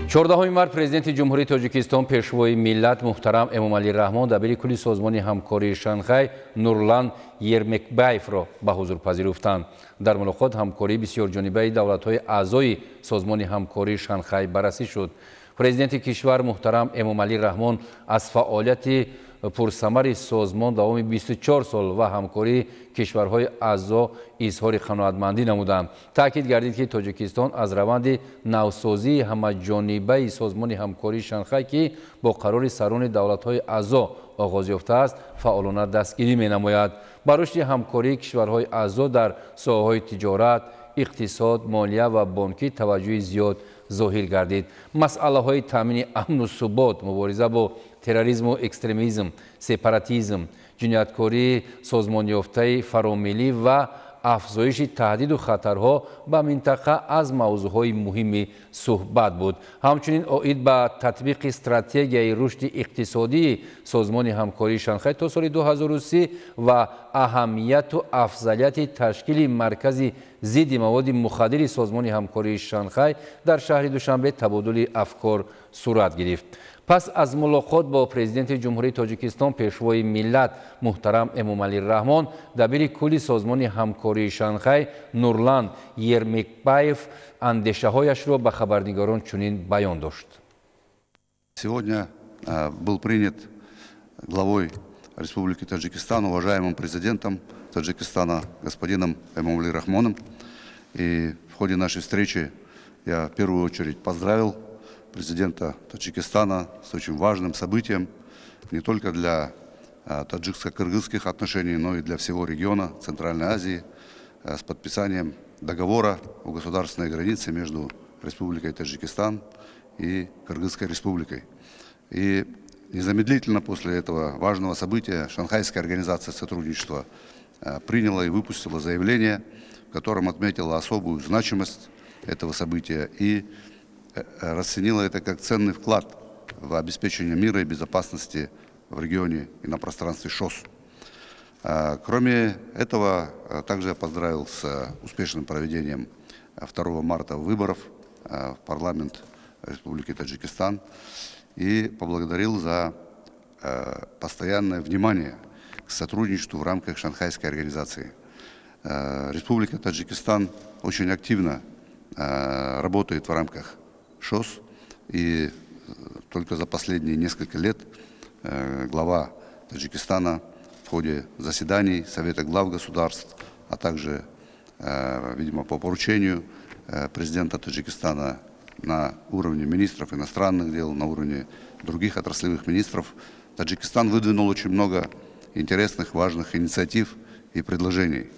14 март президенти ҷумҳурии Тоҷикистон пешвои миллат муҳтарам Эмомалӣ Раҳмон дабири кулли созмони ҳамкории Шанхай Нурлан Ермекбаевро ба ҳузур пазируфтанд. Дар мулоқот ҳамкории бисёрҷонибаи давлатҳои аъзои созмони ҳамкории Шанхай баррасӣ шуд. Президенти кишвар муҳтарам Эмомалӣ Раҳмон аз фаъолияти пурсамари созмон давоми 24 сол ва ҳамкории кишварҳои аъзо изҳори қаноатмандӣ намуданд. Таъкид гардид ки Тоҷикистон аз раванди навсозии ҳамаҷонибаи созмони ҳамкории Шанхай ки бо қарори сарони давлатҳои аъзо оғоз ёфтааст, фаъолона дастгирӣ менамояд. Ба рушди ҳамкории кишварҳои аъзо дар соҳаҳои тиҷорат, иқтисод, молия ва бонкӣ таваҷҷӯҳи зиёд зоҳир гардид. Масъалаҳои таъмини амну субот, мубориза бо терроризму экстремизм, сепаратизм, ҷинояткории созмонёфтаи фаромилӣ ва афзоиши таҳдиду хатарҳо ба минтақа аз мавзӯъҳои муҳими суҳбат буд. Ҳамчунин оид ба татбиқи стратегияи рушди иқтисодии созмони ҳамкории Шанхай то соли 2030 ва аҳамияту афзалияти ташкили маркази зидди маводи мухаддири созмони ҳамкории Шанхай дар шаҳри Душанбе табодули афкор сурат гирифт. Пас аз мулоқот бо президенти ҷумҳурии Тоҷикистон пешвои миллат муҳтарам Эмомалӣ Раҳмон дабири кулли созмони ҳамкории Шанхай Нурлан Ермекбаев андешаҳояшро ба хабарнигарон чунин баён дошт. Сегодня был принят главой Республики Таджикистан, уважаемым президентом Таджикистана господином Эмомалӣ Раҳмоном. И в ходе нашей встречи я в первую очередь поздравил президента Таджикистана с очень важным событием не только для таджикско-кыргызских отношений, но и для всего региона Центральной Азии с подписанием договора о государственной границе между Республикой Таджикистан и Кыргызской республикой. И незамедлительно после этого важного события Шанхайская организация сотрудничества приняла и выпустила заявление, в котором отметила особую значимость этого события и расценила это как ценный вклад в обеспечение мира и безопасности в регионе и на пространстве ШОС. Кроме этого, также я поздравил с успешным проведением 2 марта выборов в парламент Республики Таджикистан и поблагодарил за постоянное внимание к сотрудничеству в рамках Шанхайской организации. Республика Таджикистан очень активно работает в рамках ШОС, и только за последние несколько лет глава Таджикистана в ходе заседаний Совета глав государств, а также, видимо, по поручению президента Таджикистана на уровне министров иностранных дел, на уровне других отраслевых министров, Таджикистан выдвинул очень много интересных, важных инициатив и предложений.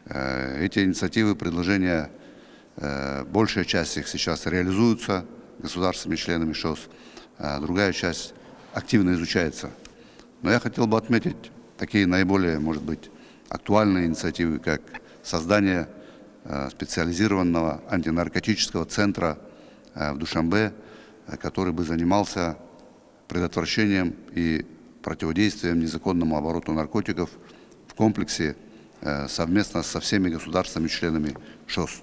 Эти инициативы, предложения, большая часть их сейчас реализуется государственными членами ШОС, а другая часть активно изучается. Но я хотел бы отметить такие наиболее, может быть, актуальные инициативы, как создание специализированного антинаркотического центра в Душанбе, который бы занимался предотвращением и противодействием незаконному обороту наркотиков в комплексе совместно со всеми государствами-членами ШОС.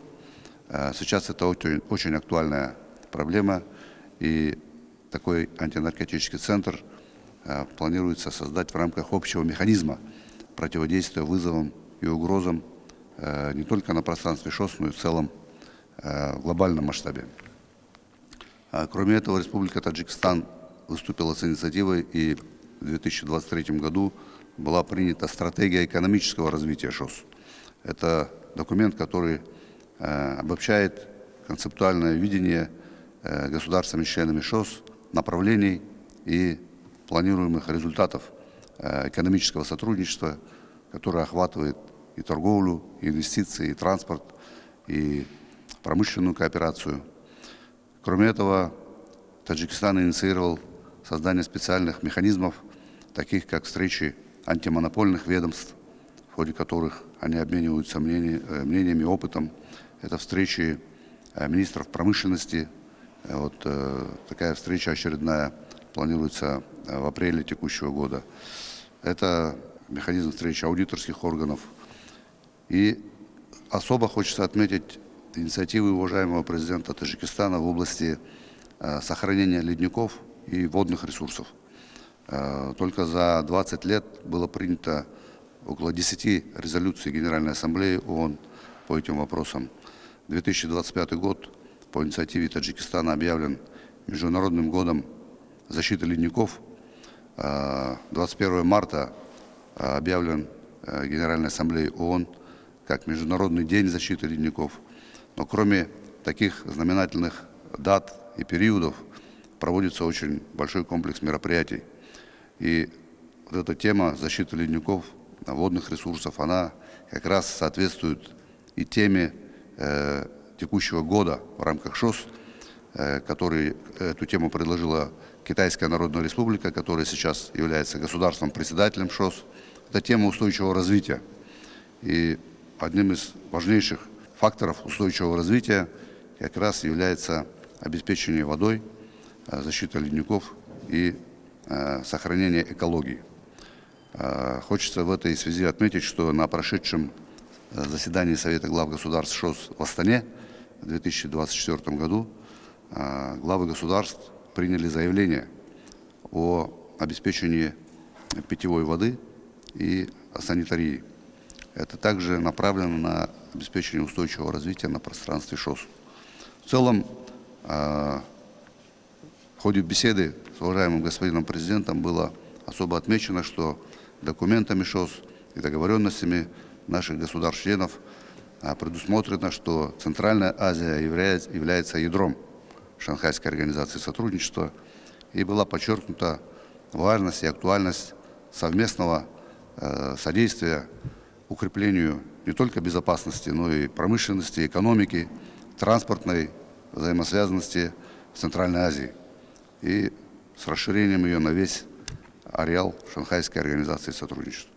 Сейчас это очень актуальная проблема, и такой антинаркотический центр планируется создать в рамках общего механизма противодействия вызовам и угрозам не только на пространстве ШОС, но и в целом в глобальном масштабе. Кроме этого, Республика Таджикистан выступила с инициативой, и в 2023 году была принята стратегия экономического развития ШОС. Это документ, который обобщает концептуальное видение государствами-членами ШОС направлений и планируемых результатов экономического сотрудничества, которое охватывает и торговлю, и инвестиции, и транспорт, и промышленную кооперацию. Кроме этого, Таджикистан инициировал создание специальных механизмов, таких как встречи антимонопольных ведомств, в ходе которых они обмениваются мнениями и опытом. Это встречи министров промышленности. Вот такая встреча очередная планируется в апреле текущего года. Это механизм встречи аудиторских органов. И особо хочется отметить инициативы уважаемого президента Таджикистана в области сохранения ледников и водных ресурсов. Только за 20 лет было принято около 10 резолюций Генеральной Ассамблеи ООН по этим вопросам. 2025 год по инициативе Таджикистана объявлен Международным годом защиты ледников. 21 марта объявлен Генеральной Ассамблеей ООН как Международный день защиты ледников. Но кроме таких знаменательных дат и периодов проводится очень большой комплекс мероприятий. И вот эта тема защиты ледников, водных ресурсов, она как раз соответствует и теме текущего года в рамках ШОС, который эту тему предложила Китайская Народная Республика, которая сейчас является государством-председателем ШОС. Это тема устойчивого развития. И одним из важнейших факторов устойчивого развития как раз является обеспечение водой, защита ледников и сохранение экологии. Хочется в этой связи отметить, что на прошедшем заседании Совета глав государств ШОС в Астане в 2024 году главы государств приняли заявление о обеспечении питьевой воды и санитарии. Это также направлено на обеспечение устойчивого развития на пространстве ШОС. В целом, в ходе беседы с уважаемым господином президентом было особо отмечено, что документами ШОС и договоренностями наших государств-членов предусмотрено, что Центральная Азия является ядром Шанхайской организации сотрудничества, и была подчеркнута важность и актуальность совместного содействия укреплению не только безопасности, но и промышленности, экономики, транспортной взаимосвязанности в Центральной Азии и с расширением ее на весь ареал Шанхайской организации сотрудничества.